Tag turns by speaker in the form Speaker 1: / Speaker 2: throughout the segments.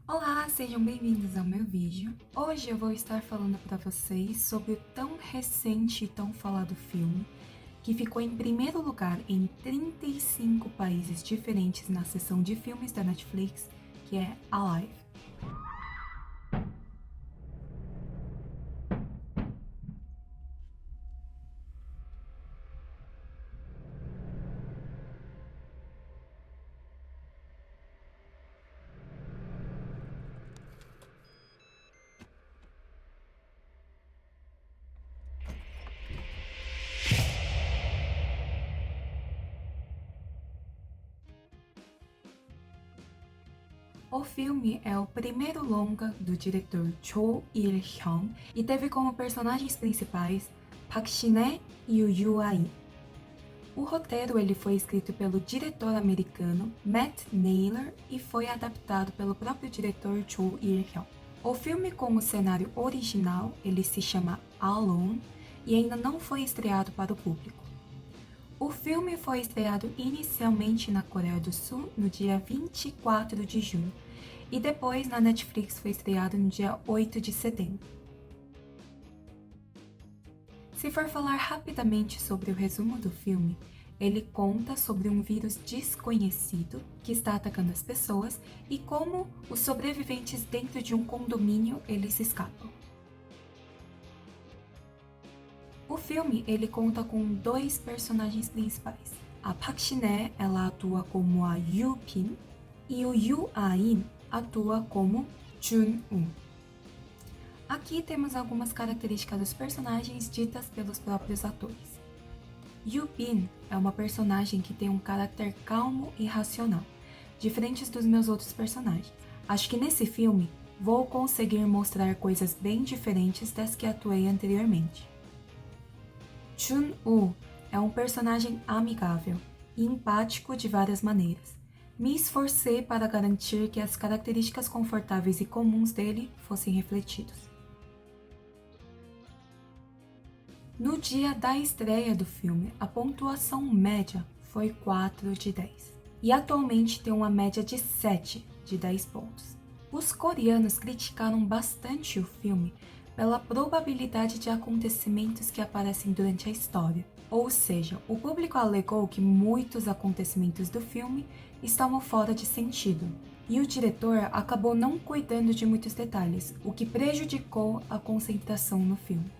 Speaker 1: Olá, sejam bem-vindos ao meu vídeo. Hoje eu vou estar falando para vocês sobre o tão recente e tão falado filme que ficou em primeiro lugar em 35 países diferentes na seção de filmes da Netflix, que é Alive. O filme é o primeiro longa do diretor Cho Il-hyun e teve como personagens principais Park Shin-hye e o Yoo Ah-in. O roteiro ele foi escrito pelo diretor americano Matt Naylor e foi adaptado pelo próprio diretor Cho Il-hyun. O filme com o cenário original ele se chama Alone e ainda não foi estreado para o público. O filme foi estreado inicialmente na Coreia do Sul no dia 24 de junho e depois na Netflix foi estreado no dia 8 de setembro. Se for falar rapidamente sobre o resumo do filme, ele conta sobre um vírus desconhecido que está atacando as pessoas e como os sobreviventes dentro de um condomínio eles escapam. O filme ele conta com dois personagens principais. A Park Shin-hye ela atua como a Yoo Pin e o Yoo Ah-in atua como Jun-woo. Aqui temos algumas características dos personagens ditas pelos próprios atores. Yoo Bin é uma personagem que tem um caráter calmo e racional, diferentes dos meus outros personagens. Acho que nesse filme vou conseguir mostrar coisas bem diferentes das que atuei anteriormente. Jun-woo é um personagem amigável e empático de várias maneiras. Me esforcei para garantir que as características confortáveis e comuns dele fossem refletidos. No dia da estreia do filme, a pontuação média foi 4 de 10 e atualmente tem uma média de 7 de 10 pontos. Os coreanos criticaram bastante o filme pela probabilidade de acontecimentos que aparecem durante a história, ou seja, o público alegou que muitos acontecimentos do filme estavam fora de sentido, e o diretor acabou não cuidando de muitos detalhes, o que prejudicou a concentração no filme.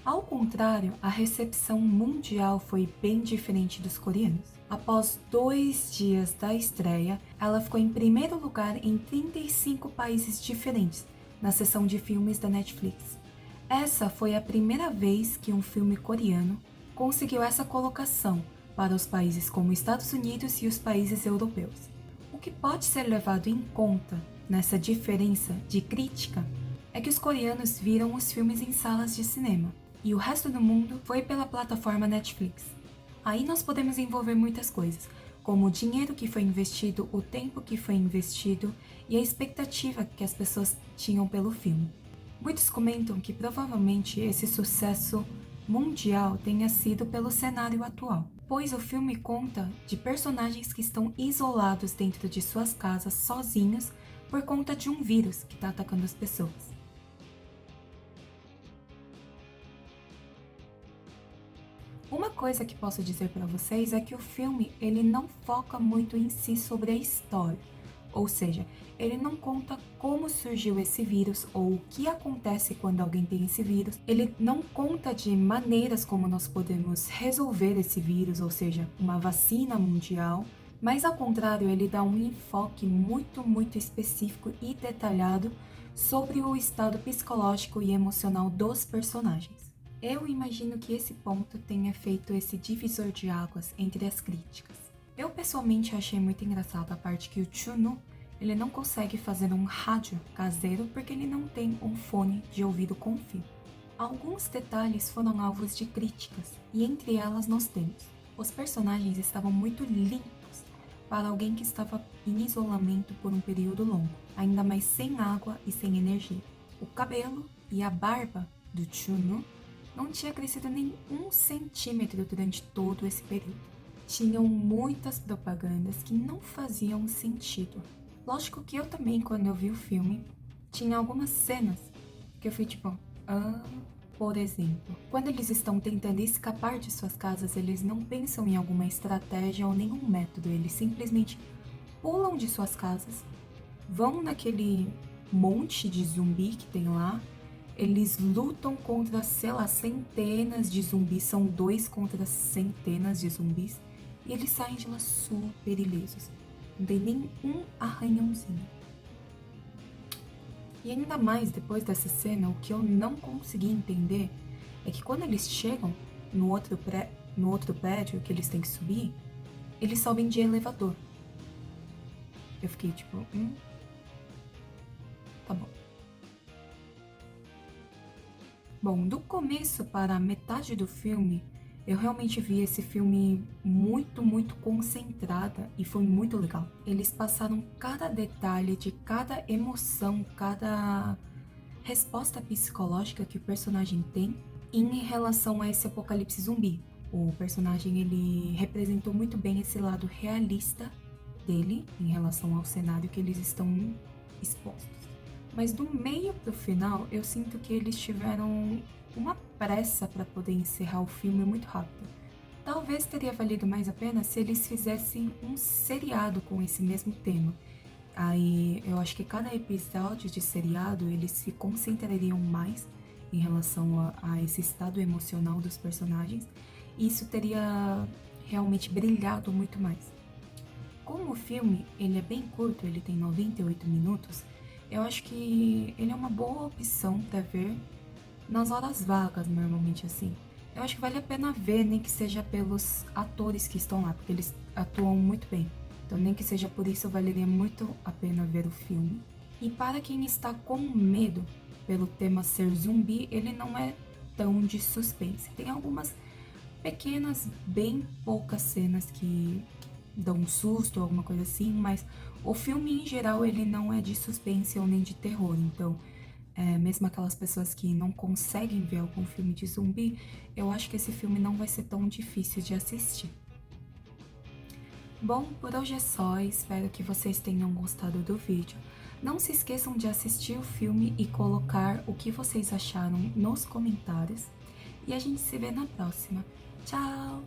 Speaker 1: Ao contrário, a recepção mundial foi bem diferente dos coreanos. Após 2 dias da estreia, ela ficou em primeiro lugar em 35 países diferentes na seção de filmes da Netflix. Essa foi a primeira vez que um filme coreano conseguiu essa colocação para os países como Estados Unidos e os países europeus. O que pode ser levado em conta nessa diferença de crítica é que os coreanos viram os filmes em salas de cinema e o resto do mundo foi pela plataforma Netflix. Aí nós podemos envolver muitas coisas, como o dinheiro que foi investido, o tempo que foi investido e a expectativa que as pessoas tinham pelo filme. Muitos comentam que provavelmente esse sucesso mundial tenha sido pelo cenário atual, pois o filme conta de personagens que estão isolados dentro de suas casas sozinhos por conta de um vírus que está atacando as pessoas. Uma coisa que posso dizer para vocês é que o filme ele não foca muito em si sobre a história, ou seja, ele não conta como surgiu esse vírus ou o que acontece quando alguém tem esse vírus. Ele não conta de maneiras como nós podemos resolver esse vírus, ou seja, uma vacina mundial, mas ao contrário, ele dá um enfoque muito específico e detalhado sobre o estado psicológico e emocional dos personagens. Eu imagino que esse ponto tenha feito esse divisor de águas entre as críticas. Eu pessoalmente achei muito engraçado a parte que o Chunu ele não consegue fazer um rádio caseiro porque ele não tem um fone de ouvido com fio. Alguns detalhes foram alvos de críticas e entre elas nós temos: os personagens estavam muito limpos para alguém que estava em isolamento por um período longo, ainda mais sem água e sem energia. O cabelo e a barba do Chunu não tinha crescido nem 1 centímetro durante todo esse período. Tinham muitas propagandas que não faziam sentido. Lógico que eu também, quando eu vi o filme, tinha algumas cenas que eu fui tipo, por exemplo, quando eles estão tentando escapar de suas casas, eles não pensam em alguma estratégia ou nenhum método, eles simplesmente pulam de suas casas, vão naquele monte de zumbi que tem lá, eles lutam contra, sei lá, centenas de zumbis, são 2 contra centenas de zumbis, e eles saem de lá super ilesos. Não tem nem um arranhãozinho. E ainda mais depois dessa cena, o que eu não consegui entender é que quando eles chegam no outro prédio que eles têm que subir, eles sobem de elevador. Eu fiquei tipo, tá bom. Bom, do começo para a metade do filme, eu realmente vi esse filme muito concentrada e foi muito legal. Eles passaram cada detalhe de cada emoção, cada resposta psicológica que o personagem tem em relação a esse apocalipse zumbi. O personagem ele representou muito bem esse lado realista dele em relação ao cenário que eles estão expostos. Mas do meio pro final, eu sinto que eles tiveram uma pressa para poder encerrar o filme muito rápido. Talvez teria valido mais a pena se eles fizessem um seriado com esse mesmo tema. Aí eu acho que cada episódio de seriado eles se concentrariam mais em relação a esse estado emocional dos personagens e isso teria realmente brilhado muito mais. Como o filme ele é bem curto, ele tem 98 minutos, eu acho que ele é uma boa opção para ver nas horas vagas, normalmente assim. Eu acho que vale a pena ver, nem que seja pelos atores que estão lá, porque eles atuam muito bem. Então, nem que seja por isso, valeria muito a pena ver o filme. E para quem está com medo pelo tema ser zumbi, ele não é tão de suspense. Tem algumas pequenas, bem poucas cenas que dão um susto ou alguma coisa assim, mas o filme em geral ele não é de suspense ou nem de terror. Então, mesmo aquelas pessoas que não conseguem ver algum filme de zumbi, eu acho que esse filme não vai ser tão difícil de assistir. Bom, por hoje é só, espero que vocês tenham gostado do vídeo. Não se esqueçam de assistir o filme e colocar o que vocês acharam nos comentários. E a gente se vê na próxima. Tchau!